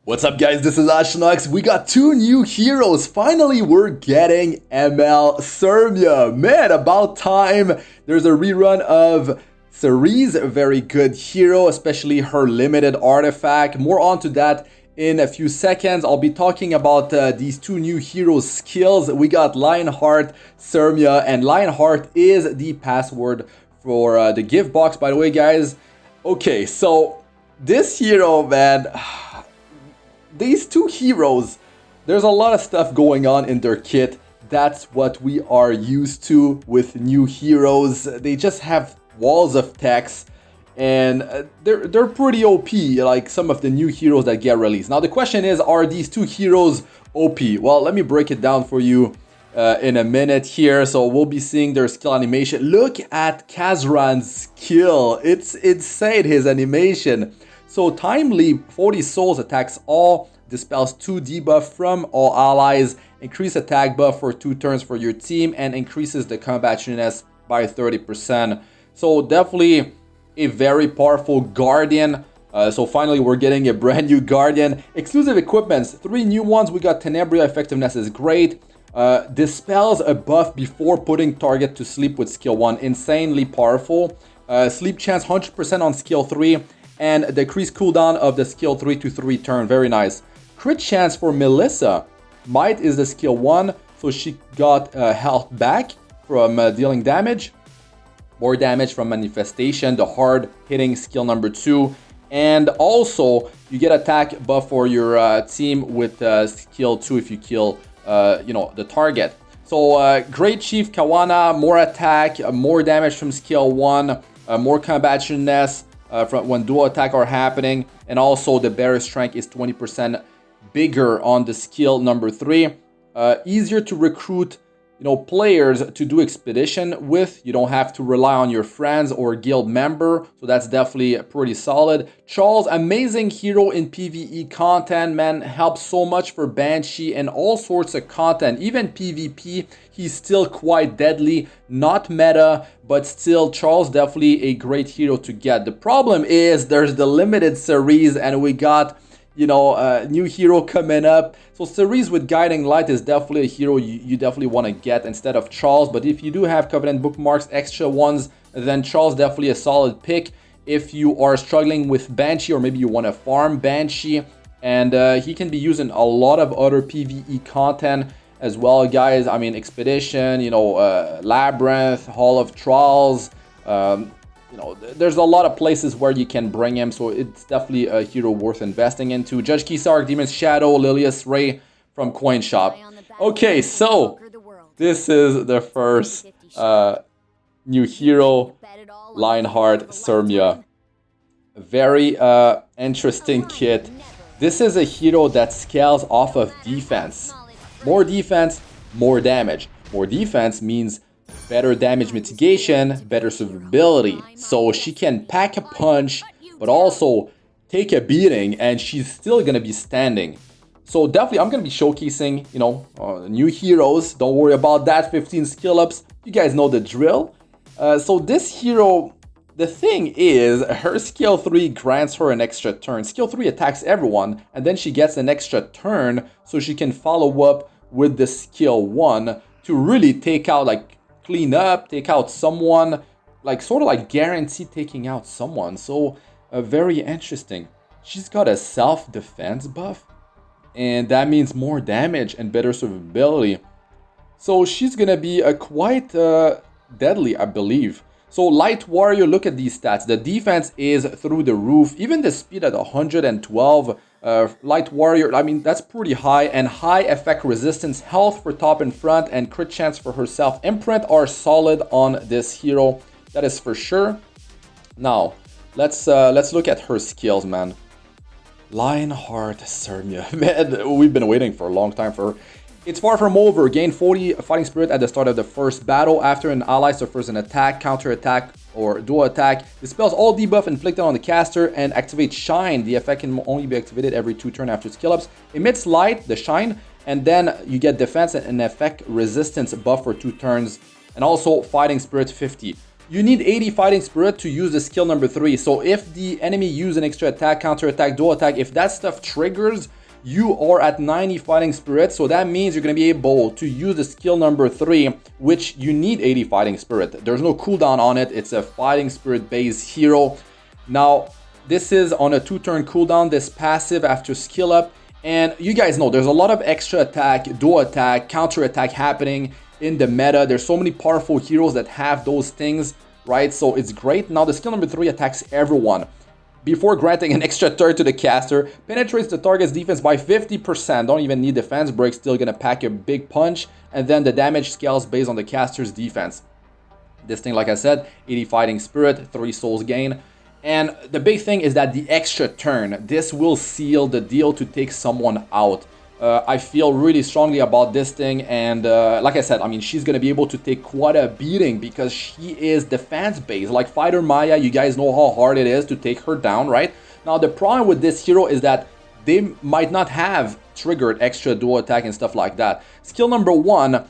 What's up guys, this is Ashnux. We got two new heroes. Finally, we're getting ML Cermia. Man, about time. There's a rerun of Cerise, a very good hero, especially her limited artifact. More onto that in a few seconds. I'll be talking about these two new heroes' skills. We got Lionheart, Cermia, and Lionheart is the password for the gift box, by the way, guys. Okay, so this hero, man... These two heroes, there's a lot of stuff going on in their kit. That's what we are used to with new heroes. They just have walls of text and they're pretty OP, like some of the new heroes that get released. Now the question is, are these two heroes OP? Well, let me break it down for you in a minute here. So we'll be seeing their skill animation. Look at Khazran's skill. It's insane, his animation. So Time Leap, 40 souls, attacks all, dispels 2 debuff from all allies, increase attack buff for 2 turns for your team, and increases the combationess by 30%. So definitely a very powerful Guardian. So finally we're getting a brand new Guardian. Exclusive equipments, 3 new ones. We got Tenebria, effectiveness is great. Dispels a buff before putting target to sleep with skill 1, insanely powerful. Sleep chance 100% on skill 3. And decrease cooldown of the skill 3 to 3 turn. Very nice. Crit chance for Melissa. Might is the skill 1, so she got health back from dealing damage. More damage from manifestation, the hard hitting skill number 2. And also, you get attack buff for your team with skill 2 if you kill the target. So Great Chief Kawana, more attack, more damage from skill 1, more combationness. From when dual attack are happening, and also the bearer strength is 20% bigger on the skill number 3. Easier to recruit players to do expedition with. You don't have to rely on your friends or guild member, so that's definitely pretty solid. Charles, amazing hero in PvE content, man, helps so much for Banshee and all sorts of content. Even PvP, he's still quite deadly, not meta, but still Charles definitely a great hero to get. The problem is there's the limited series, and we got a new hero coming up. So Cerise with Guiding Light is definitely a hero you definitely want to get instead of Charles. But if you do have Covenant bookmarks, extra ones, then Charles definitely a solid pick. If you are struggling with Banshee, or maybe you want to farm Banshee, and he can be used in a lot of other PvE content as well, guys. I mean, Expedition, Labyrinth, Hall of Trials, there's a lot of places where you can bring him, so it's definitely a hero worth investing into. Judge Kisark, Demon's Shadow, Lilius Ray from Coin Shop. Okay, so this is the first new hero, Lionheart Cermia. Very interesting kit. This is a hero that scales off of defense. More defense, more damage. More defense means better damage mitigation, better survivability. So she can pack a punch, but also take a beating, and she's still gonna be standing. So definitely, I'm gonna be showcasing, new heroes. Don't worry about that. 15 skill ups. You guys know the drill. So this hero, the thing is, her skill 3 grants her an extra turn. Skill 3 attacks everyone, and then she gets an extra turn, so she can follow up with the skill 1 to really take out, clean up, take out someone, sort of like guarantee taking out someone. So very interesting. She's got a self-defense buff, and that means more damage and better survivability. So she's gonna be quite deadly, I believe. So Light Warrior, look at these stats. The defense is through the roof, even the speed at 112. Light Warrior, I mean, that's pretty high, and high effect resistance, health for top and front, and crit chance for herself. Imprint are solid on this hero, that is for sure. Now, let's look at her skills, man. Lionheart Cermia, man, we've been waiting for a long time for her. It's far from over. Gain 40 fighting spirit at the start of the first battle. After an ally suffers an attack, counter attack, or dual attack, dispels all debuff inflicted on the caster and activates Shine. The effect can only be activated every 2 turns after skill ups. Emits light, the Shine, and then you get defense and an effect resistance buff for 2 turns. And also fighting spirit 50. You need 80 fighting spirit to use the skill number 3. So if the enemy use an extra attack, counter attack, dual attack, if that stuff triggers, you are at 90 fighting spirit, so that means you're going to be able to use the skill number 3, which you need 80 fighting spirit. There's no cooldown on it. It's a fighting spirit based hero. Now, this is on a 2-turn cooldown, this passive after skill up. And you guys know there's a lot of extra attack, dual attack, counter attack happening in the meta. There's so many powerful heroes that have those things, right? So it's great. Now the skill number 3 attacks everyone. Before granting an extra turn to the caster, penetrates the target's defense by 50%. Don't even need defense break, still gonna pack a big punch. And then the damage scales based on the caster's defense. This thing, like I said, 80 fighting spirit, 3 souls gain. And the big thing is that the extra turn, this will seal the deal to take someone out. I feel really strongly about this thing, and like I said, I mean, she's gonna be able to take quite a beating because she is defense based. Like Fighter Maya, you guys know how hard it is to take her down, right? Now the problem with this hero is that they might not have triggered extra dual attack and stuff like that. Skill number 1,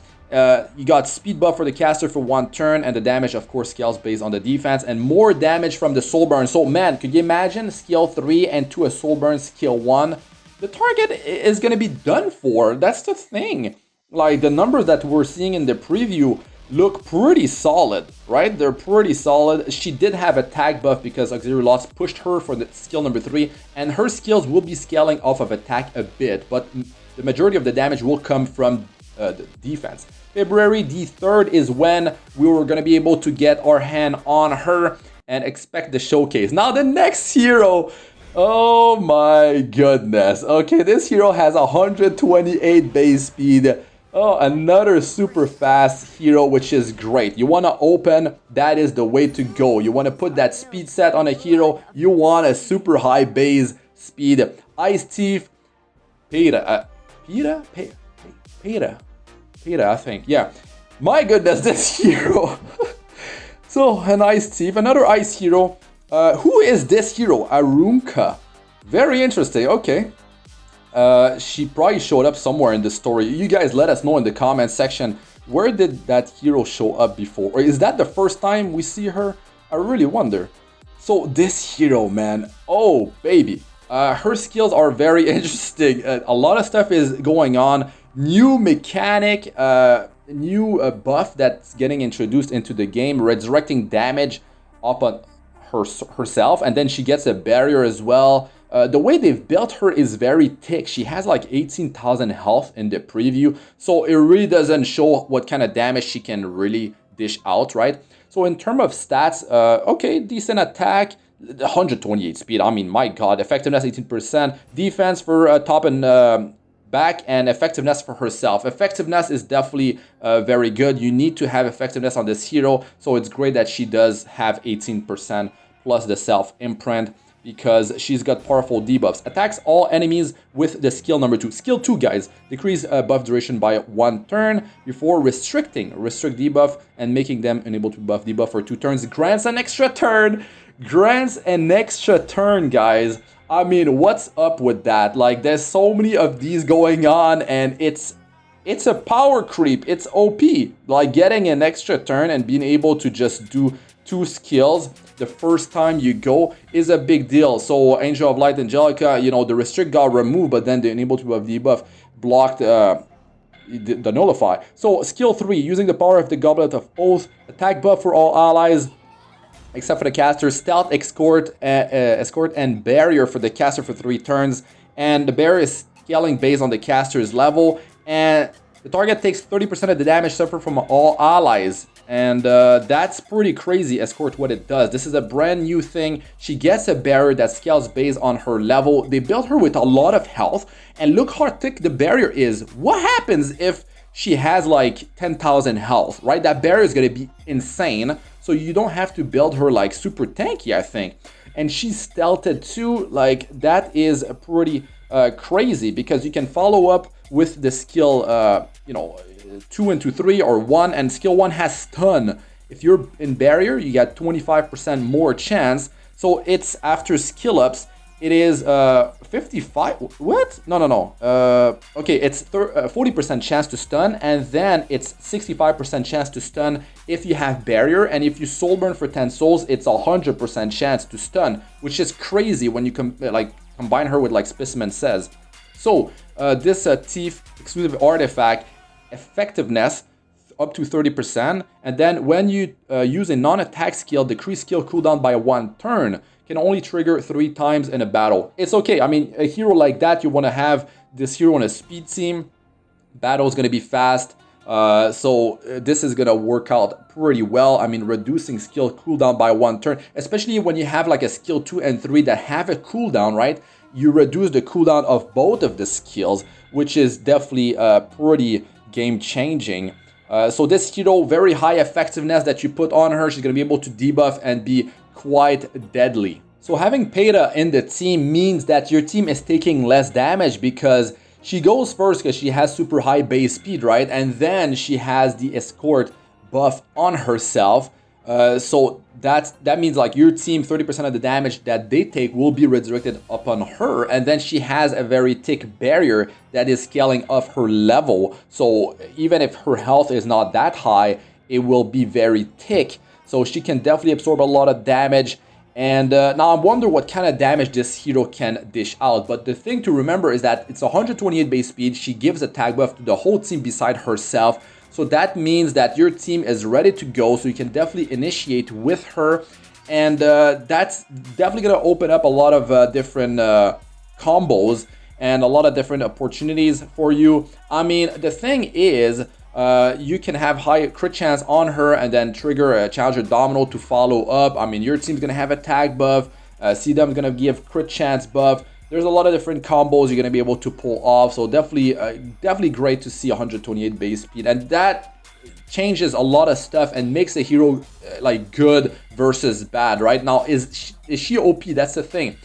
you got speed buff for the caster for 1 turn, and the damage of course scales based on the defense, and more damage from the soul burn. So man, could you imagine skill 3 and to a soul burn skill 1? The target is going to be done for. That's the thing. Like the numbers that we're seeing in the preview look pretty solid, right? They're pretty solid. She did have a tag buff because Auxiliary Lost pushed her for the skill number 3, and her skills will be scaling off of attack a bit, but the majority of the damage will come from the defense. February the 3rd is when we were going to be able to get our hand on her and expect the showcase. Now the next hero, oh my goodness. Okay, this hero has 128 base speed. Oh, another super fast hero, which is great. You want to open, that is the way to go. You want to put that speed set on a hero, you want a super high base speed. Ice Thief, Peta, I think, yeah. My goodness, this hero. So, an Ice Thief, another ice hero. Who is this hero? Arunka. Very interesting, okay. She probably showed up somewhere in the story. You guys let us know in the comment section, where did that hero show up before? Or is that the first time we see her? I really wonder. So this hero, man, oh baby. Her skills are very interesting. A lot of stuff is going on. New mechanic, new buff that's getting introduced into the game, resurrecting damage up on herself, and then she gets a barrier as well. The way they've built her is very thick. She has like 18,000 health in the preview, so it really doesn't show what kind of damage she can really dish out, right? So in terms of stats, okay, decent attack, 128 speed. I mean, my god, effectiveness 18%, defense for top and back, and effectiveness for herself. Effectiveness is definitely very good. You need to have effectiveness on this hero, so it's great that she does have 18% plus the self imprint, because she's got powerful debuffs. Attacks all enemies with the skill number 2. Skill 2, guys, decrease buff duration by 1 turn before restrict debuff and making them unable to buff debuff for 2 turns. Grants an extra turn. Guys. I mean, what's up with that? Like, there's so many of these going on, and it's a power creep. It's OP. Like, getting an extra turn and being able to just do 2 skills the first time you go is a big deal. So Angel of Light, Angelica, you know, the restrict got removed, but then the enable to buff debuff blocked the nullify. So skill 3, using the power of the Goblet of Oath, attack buff for all allies except for the caster, stealth, escort, and barrier for the caster for 3 turns, and the barrier is scaling based on the caster's level, and the target takes 30% of the damage suffered from all allies. And that's pretty crazy, escort, what it does. This is a brand new thing. She gets a barrier that scales based on her level. They built her with a lot of health, and look how thick the barrier is. What happens if she has like 10,000 health, right? That barrier is going to be insane. So you don't have to build her like super tanky, I think. And she's stealthed too. Like, that is pretty crazy, because you can follow up with the skill, 2 into 3 or 1, and skill 1 has stun. If you're in barrier, you get 25% more chance. So it's after skill ups. It is 55. What? No. Okay, it's 40% chance to stun, and then it's 65% chance to stun if you have barrier, and if you soul burn for 10 souls, it's 100% chance to stun, which is crazy when you combine her with like Specimen says. So this Thief exclusive artifact effectiveness up to 30%, and then when you use a non-attack skill, decrease skill cooldown by 1 turn, can only trigger 3 times in a battle. It's okay. I mean, a hero like that, you want to have this hero on a speed team. Battle is going to be fast. So this is going to work out pretty well. I mean, reducing skill cooldown by 1 turn, especially when you have like a skill 2 and 3 that have a cooldown, right? You reduce the cooldown of both of the skills, which is definitely pretty game-changing. So this hero, very high effectiveness that you put on her. She's going to be able to debuff and be quite deadly. So having Peeta in the team means that your team is taking less damage because she goes first because she has super high base speed, right? And then she has the escort buff on herself. So that means like your team, 30% of the damage that they take will be redirected upon her. And then she has a very thick barrier that is scaling off her level. So even if her health is not that high, it will be very thick. So she can definitely absorb a lot of damage. And now I wonder what kind of damage this hero can dish out. But the thing to remember is that it's 128 base speed. She gives a tag buff to the whole team beside herself. So that means that your team is ready to go. So you can definitely initiate with her. And that's definitely going to open up a lot of different combos and a lot of different opportunities for you. I mean, the thing is, you can have high crit chance on her and then trigger a Challenger Domino to follow up. I mean, your team's gonna have a tag buff. CDM's gonna give crit chance buff. There's a lot of different combos you're gonna be able to pull off. So definitely great to see 128 base speed, and that changes a lot of stuff and makes a hero like good versus bad. Right now, is she OP? That's the thing.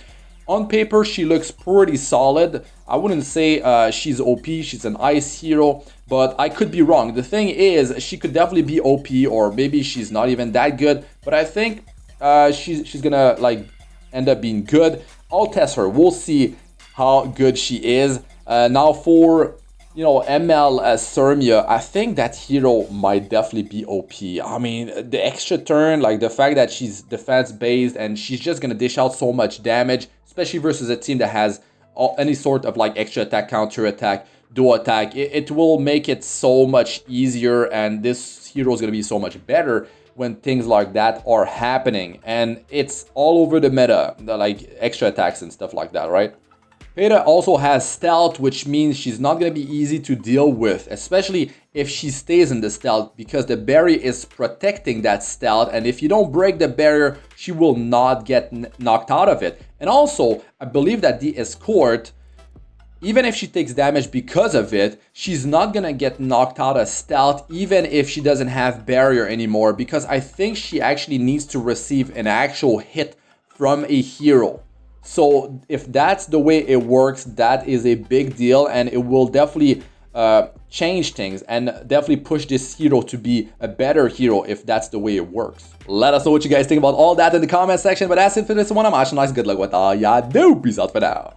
On paper, she looks pretty solid. I wouldn't say she's OP. She's an ice hero, but I could be wrong. The thing is, she could definitely be OP, or maybe she's not even that good. But I think she's gonna like end up being good. I'll test her. We'll see how good she is. Now for ML Sermia, I think that hero might definitely be OP. I mean, the extra turn, like the fact that she's defense based and she's just gonna dish out so much damage, especially versus a team that has any sort of like extra attack, counter attack, duo attack. It will make it so much easier, and this hero is gonna be so much better when things like that are happening. And it's all over the meta, like extra attacks and stuff like that, right? Peeta also has stealth, which means she's not going to be easy to deal with, especially if she stays in the stealth, because the barrier is protecting that stealth, and if you don't break the barrier, she will not get knocked out of it. And also, I believe that the escort, even if she takes damage because of it, she's not going to get knocked out of stealth, even if she doesn't have barrier anymore, because I think she actually needs to receive an actual hit from a hero. So if that's the way it works, that is a big deal, and it will definitely change things and definitely push this hero to be a better hero if that's the way it works. Let us know what you guys think about all that in the comment section. But that's it for this one. I'm Ashen Nice. Good luck with all y'all do. Peace out for now.